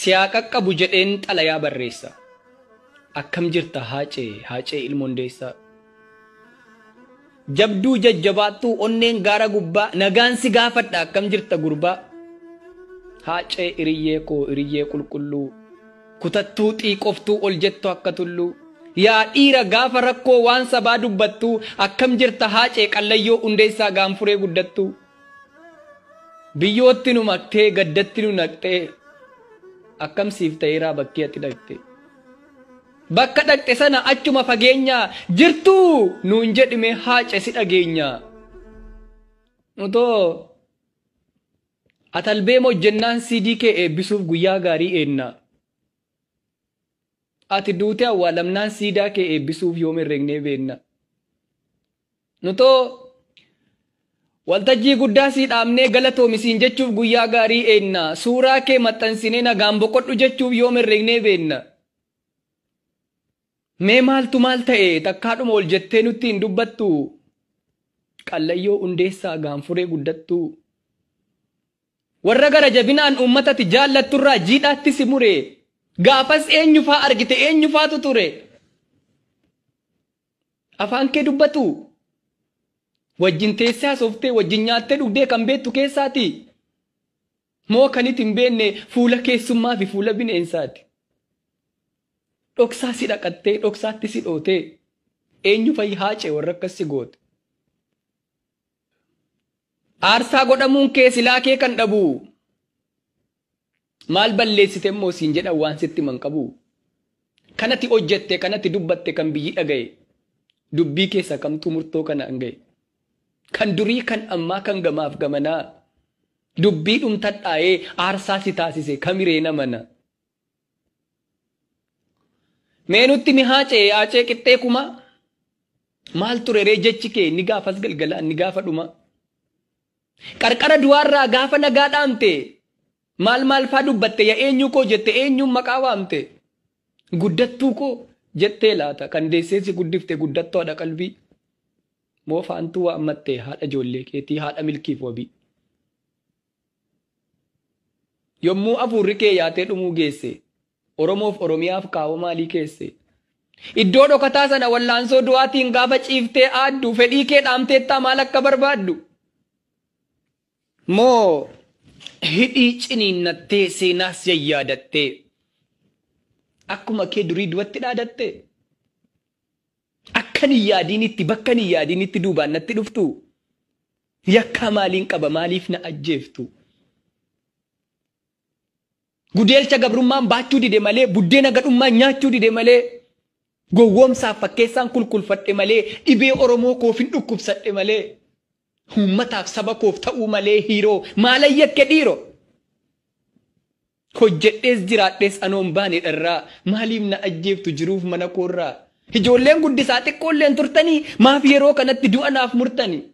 siyaa qaqqabu jedheen xalayaa barreessa. Akkam jirta haacee ilmoondeessa. Jabduu jajjabaattuu onneen gaara gubbaa nagaan si gaafadha akkam jirta gurbaa. Haacee iriyyee qulqulluu kutattuu xiiqoftuu ol jettu akka tulluu. Yaa dhiira gaafa rakkoo waan sabaa dubbattuu akkam jirta haacee qallayyoo hundeessaa gaanfuree guddattuu. Biyyootti nu maktee gaddatti nu naqxee akkam siif ta'eeraa bakkee ati dhaqxe. Bakka dhaqxe sana achuma fageenyaa jirtuu nuun jedhime haace si dhageenya. Utoo atalbee hojjennaan CD kee eebbisuuf guyyaa gaarii eenna. Ati duute awwaalamnaan siidaa kee eebbisuuf yoom herregnee beenna. Nutoo waltajjii guddaa sii dhaabnee galatoomisiin jechuuf guyyaa gaarii eenna. Suuraa kee maxxansinee nagaan boqodhu jechuuf yoom herregnee beenna. Mee maaltu maal ta'e takkaadhuma ol jettee nutti hin dubbattu. Qallayyoo hundeessaa gaanfuree guddattu. Warra gara jabinaan uummatatti jaallatturraa jiidhaatti si mure. Gaafas eenyufaa argite eenyufaatu ture. Afaan kee dubbatu. Wajjin teessee haasoftee wajjin nyaattee dhugdee kan beektu keessaati. Moo kanit hin beekne fuula keessummaa fi fuula bineensaati. Dhoksaa si dhaqattee dhoksaatti si dhootee eenyu fa'i haacee warra akkas si goote. Aarsaa godhamuun kee silaa kee kan dhabu. Maal balleessite immoo siin jedhan waan sitti man qabu. Kanatti hojjette kanatti dubbatte kan biyyi dhagaye. Dubbii keessa kamtu murtoo kana hangaye. Kan durii kan ammaa kan gamaaf gamanaa. Dubbii dhumtadhaa'ee aarsaa si taasise kamiree namana. Meenutti mi haacee qixxee kuma. Maal ture ree jechi kee ni gaafas galgalaan ni gaafa dhuma. Qarqara du'aarraa gaafa nagaa dhaamte. Maal faa dubbatte yaa eenyu koo jette eenyuun maqaa waamte. Guddattuu koo jettee laata kan deesseesi guddifte guddattoodha qalbii. Moo faantuu waammatte haadha ijoollee keetii haadha milkiif wabii. Yommuu afuurri kee yaatee dhumuu geesse. Oromoof Oromiyaaf kaawoo maalii keesse. Iddoo dhokataa sana wallaansoo du'aatiin gaafa ciiftee aaddu fedhii kee dhaamteettaa maal akka barbaaddu. Moo hidhii ciniinnattee seenaas yayyaadattee akkuma kee durii duwatti dhaadatte. Akkan hin yaadinitti bakkan hin yaadinitti duubaan natti dhuftu. Yakkaa maaliin qaba maaliif na ajjeeftu. Gudeelcha gabrummaan baachuu dide malee buddeena gadhummaan nyaachuu dide malee gowwoomsaaf fakkeessaan kulkulfadhe malee dhibee Oromoo koof hin dhukkubsadhe malee uummataaf saba koof ta'uu malee hiiroo maalan yakke dhiiro. Hojjedhees jiraadhees anoon baane dharraa maaliif na ajjeeftu jiruuf mana koorraa. Ijoolleen guddisaa xiqqoolleen turtanii maaf yeroo kanatti du'a naaf murtanii.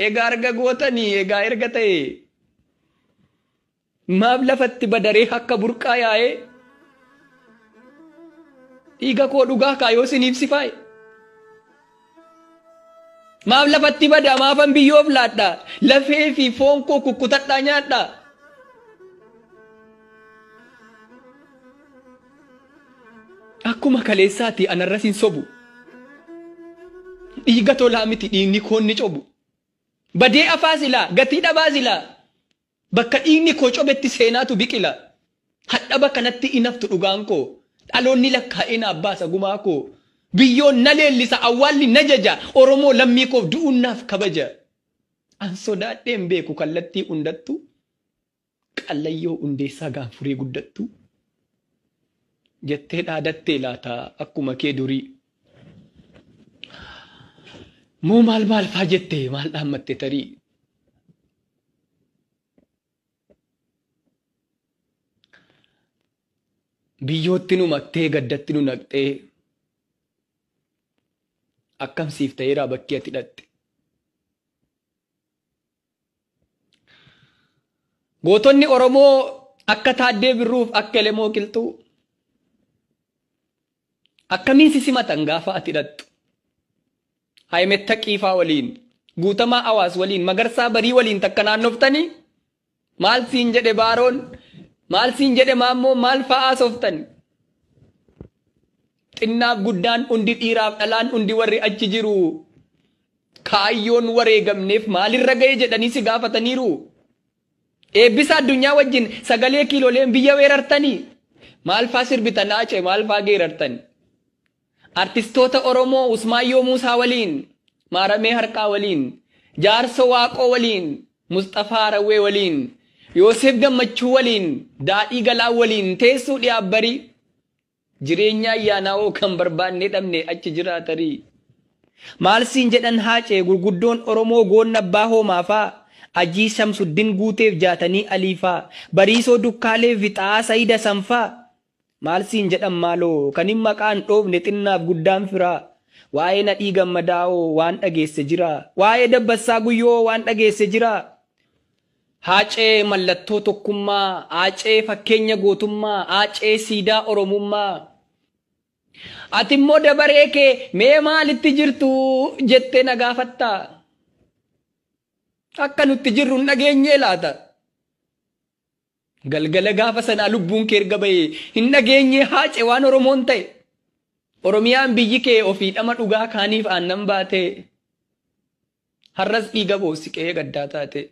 Egaa arga gootanii egaa erga ta'e. Maaf lafatti badaree akka burqaa yaa'ee. Dhiiga koo dhugaa kaayoo siniif sifaaye. Maaf lafatti badaa maafan biyyoof laadhaa. Lafee fi foon koo kukkutadhaa nyaadhaa. Akkuma kaleessaati anarras hin sobu. Dhiiga tolaa miti dhiigni koon ni cobu. Badee afaa silaa gatii dhabaa silaa. Bakka dhiigni koo cobetti seenaatu biqila. Hadhaba kanatti inaftu dhugaan koo. Dhaloonni lakkaa'ina abbaasa gumaa koo. Biyyoon na leellisa awwaalli na jaja. Oromoo lammii koof du'uun naaf kabaja. An sodaadheen beeku kallattii hundattu. Qallayyoo hundeessaa gaanfuree guddattu. Jettee dhaadattee laata akkuma kee durii. Moo maal faa jettee maal dhaammatte tarii. Biyyootti nu maktee gaddatti nu naqxee. Akkam siif ta'eeraa bakkee ati dhatte. Gootonni Oromoo akka Taaddee Birruuf akka Elemoo Qilxuu. Akkamiin si simatan gaafa ati dhattu. Haayimetta Qiifaa waliin, Guutamaa Awaas waliin, Magarsaa Barii waliin takka naannoftanii maal siin jedhe Baaroon Maal siin jedhe maammoo maal fa'aa sooftan? Xinnaaf guddaan hundi dhiiraaf dhalaan hundi warri achi jiru. Kaayyoon wareegamneef maalirra ga'e jedhanii si gaafataniiru. Eebbisa addunyaa wajjin sagalee kiilooleen biyya weerartanii. Maal fa'aa sirbitan Haacee maal fa'aa geerartani? Artistoota Oromoo Usmaayyoo Muusaa waliin, Maaramee Harqaa waliin, Jaarso Waaqoo waliin, Mustafaa Harawwee waliin, Yoosef Gammachuu waliin, Daadhii Galaa waliin teessuu dhiyaabbarii. Jireenya ayyaanaawoo kan barbaanne dhabne achi jiraatarii. Maal siin jedhan Haacee gurguddoon Oromoo goonna abbaa hoomaafaa. Ajii Shamsuddin guuteef jaatanii aliifaa. Bariisoo Dukkaaleef Vixaa Sayida Sanfaa. Maal siin jedhan maaloo kan hin maqaan dhoofne xinnaaf guddaan firaa. Waa'ee Nadhii Gammadaa'oo waan dhageesse jira. Waa'ee Dabbasaa Guyyoo waan dhageesse jira. Haacee mallattoo tokkummaa, Haacee fakkeenya gootummaa, Haacee siidaa Oromummaa. Ati immoo dabaree kee mee maalitti jirtu jettee na gaafatta? Akka nutti jirru hin dhageenyee laata? Galgala gaafa sanaa lubbuun kee erga bahee hin dhageenyee Haacee waan Oromoon ta'e. Oromiyaan biyyi kee ofiidhama dhugaa kaaniif aannan baate. Har'as dhiiga boosiqee gaddaa taate.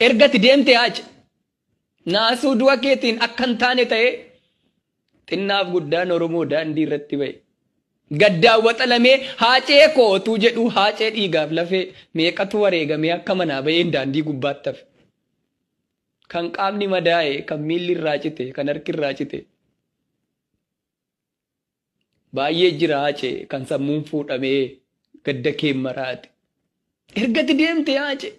Ergati deemte Haacee naasuu du'a keetiin akka hin taane ta'e xinnaaf guddaan Oromoo daandii irratti ba'e. Gaddaawwaxa lamee Haacee kootuu jedhu Haacee dhiigaaf lafee meeqatu wareegamee akka manaa ba'een daandii gubbaatti hafe. Kan qaamni madaa'e, kan miilli irraa cite, kan harki irraa cite. Baay'ee jira Haacee kan sammuun fuudhamee gadda kee maraate. Ergati deemte Haacee.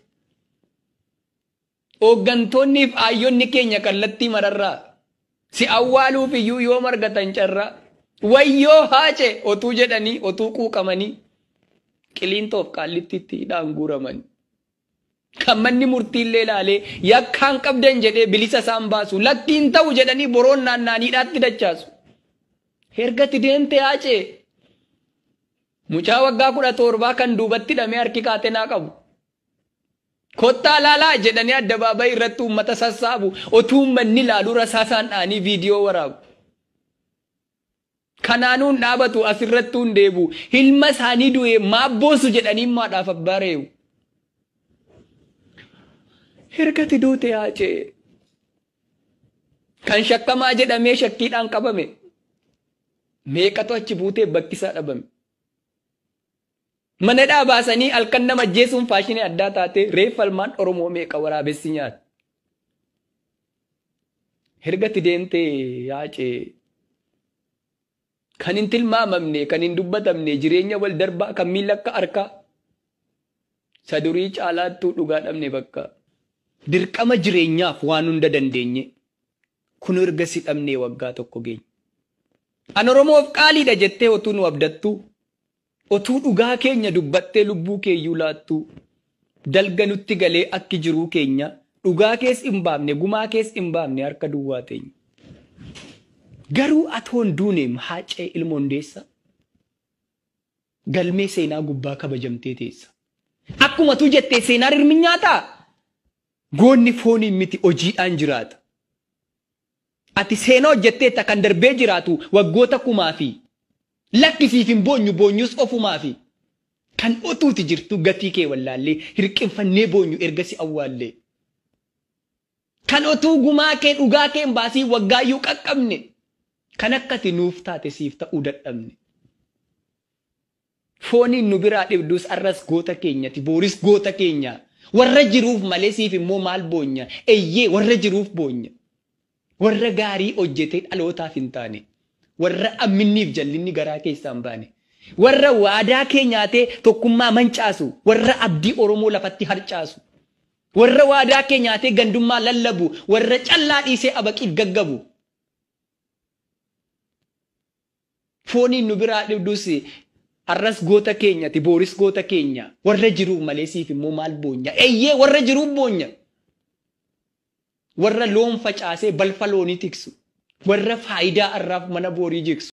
Hooggantoonni fi aayyoonni keenya kallattii mararraa si awwaaluuf iyyuu yoo margatan carraa wayyoo Haacee otuu jedhanii otuu quuqamanii Qiliintoof Qaallittiitti hidhaan guuramanii. Kan manni murtiillee ilaalee yakkaan qabdan jedhee bilisa isaan baasu lakkiin ta'u jedhanii boroon naannaaniidhaatti dachaasu. Ergati deemte Haacee mucaa waggaa 17 kan duubatti hidhamee harki kaatenaa qabu. Kottaa laalaa jedhanii addabaabayii irratti uummata sassaabu otuu uummanni ilaalu rasaasaan dhaanii viidiyoo waraabu. Kanaanuun dhaabatu asirratti hin deebu. Ilma isaanii du'e maabboosu jedhanii maadhaaf abbaa reewu. Ergati duute Haacee kan shakkamaa jedhamee shakkiidhaan qabame meeqatu achi buutee bakkisaa dhabame. Mana dhaabaasanii halkan nama ajjeesuun faashinii addaa taate reeffa ilmaan Oromoo meeqa waraabessi nyaata. Ergati deemte Haacee kan hin tilmaamamne, kan hin dubbatamne, jireenya wal darbaa kan miila akka harkaa sadurii caalaattuu dhugaa dhabne bakka. Dirqama jireenyaaf waan hunda dandeenye kun erga si dhabnee waggaa tokko geenye. An Oromoof qaaliidha jettee otuu nu abdattu. Otuu dhugaa keenya dubbattee lubbuu keeyyuu laattu. Dalga nutti galee akki jiruu keenya dhugaa kees hin baafne gumaa kees hin baafne harka duwwaa teenya. Garuu atoon duuneem Haacee ilma Hundeessaa galmee seenaa gubbaa kabajamtee teessa. Akkuma tu jettee seenaa hirmi nyaataa goonni fooniin miti hojiidhaan jiraata. Ati seenaa hojjetteetta kan darbee jiraatu waggoota kumaa fi lakkisiif hin boonyu boonyus ofumaa fi kan otuuti jirtu gatii kee wallaallee hirqinfannee boonyu ergasi awwaallee. Kan otuu gumaa kee dhugaa kee hin baasii waggaayyuu qaqqabne kan akkati nuuf taate siif ta'uu dadhabne. Fooniin nu biraa dhibdus arras goota keenyati booris goota keenya. Warra jiruuf malee siif immoo maal boonya? Eeyyee warra jiruuf boonya. Warra gaarii hojjetee dhalootaaf hin taane. Warra amminniif jallinni garaa keessaan baane. Warra waadaa kee nyaatee tokkummaa mancaasu. Warra abdii Oromoo lafatti harcaasu. Warra waadaa kee nyaatee gandummaa lallabu. Warra callaa dhiisee abaqiif gaggabu. Fooniin nu biraa dhibdus arras goota keenyati booris goota keenya. Warra jiruuf malee siif immoo maal boonya? Eeyyee warra jiruuf boonya. Warra loon facaasee balfa loonii tiksu. Warra faayidaa arraaf mana boorii jigsu.